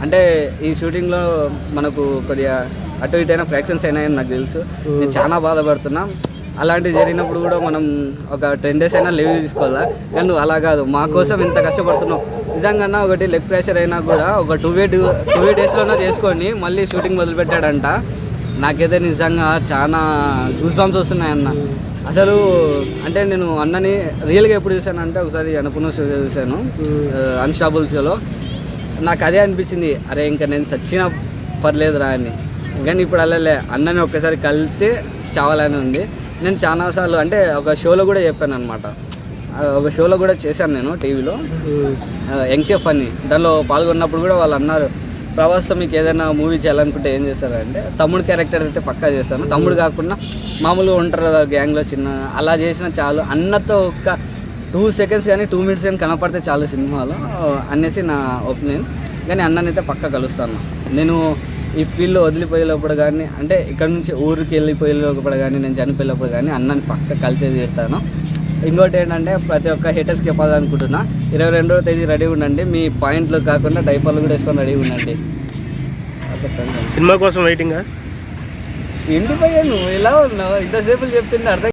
అంటే ఈ షూటింగ్లో మనకు కొద్దిగా అటు ఇటు అయినా ఫ్రాక్షన్స్ అయినాయని నాకు తెలుసు. నేను చాలా బాధపడుతున్నా. అలాంటివి జరిగినప్పుడు కూడా మనం ఒక 10 days అయినా లీవ్ తీసుకోవాలా. కానీ నువ్వు అలా కాదు, మా కోసం ఇంత కష్టపడుతున్నావు. నిజంగా ఒకటి లెగ్ ప్రెషర్ అయినా కూడా ఒక 2 daysలోనే చేసుకొని మళ్ళీ షూటింగ్ మొదలుపెట్టాడంట. నాకైతే నిజంగా చాలా గూస్ బంప్స్ వస్తున్నాయన్న. అసలు అంటే నేను అన్నని రియల్గా ఎప్పుడు చూశానంటే ఒకసారి అనుకున్న షో చూశాను, అన్స్టాపుల్ షోలో. నాకు అదే అనిపించింది, అరే ఇంకా నేను చచ్చినా పర్లేదురా అని. కానీ ఇప్పుడు అలాలే, అన్నని ఒక్కసారి కలిసి చావాలని ఉంది. నేను చాలాసార్లు అంటే ఒక షోలో కూడా చెప్పాను అనమాట. ఒక షోలో కూడా చేశాను నేను టీవీలో, యంగ్ షెఫ్ అని. దానిలో పాల్గొన్నప్పుడు కూడా వాళ్ళు అన్నారు, ప్రభాస్తో మీకు ఏదైనా మూవీ చేయాలనుకుంటే ఏం చేస్తారంటే తమ్ముడు క్యారెక్టర్ అయితే పక్కా చేస్తాను, తమ్ముడు కాకుండా మామూలుగా ఉంటారు కదా గ్యాంగ్లో చిన్న, అలా చేసిన చాలు. అన్నతో ఒక్క 2 seconds కానీ 2 minutes కానీ కనపడితే చాలు సినిమాలో అనేసి నా ఒపీనియన్. కానీ అన్ననైతే పక్కా కలుస్తాను. నేను ఈ ఫీల్డ్లో వదిలిపోయేటప్పుడు కానీ, అంటే ఇక్కడ నుంచి ఊరికి వెళ్ళిపోయేటప్పుడు కానీ, నేను చనిపోయేటప్పుడు కానీ అన్నని పక్క కలిసి తీరుతాను. ఇంకోటి ఏంటంటే ప్రతి ఒక్క హేటర్స్కి చెప్పాలనుకుంటున్నా, 22వ తేదీ రెడీ ఉండండి. మీ పాయింట్లు కాకుండా డైపర్లు కూడా వేసుకొని రెడీ ఉండండి. సినిమా కోసం వెయిటింగా? ఇంటిపోయా నువ్వు ఇలా ఉన్నావు, ఇంతసేపు చెప్పింది అర్థం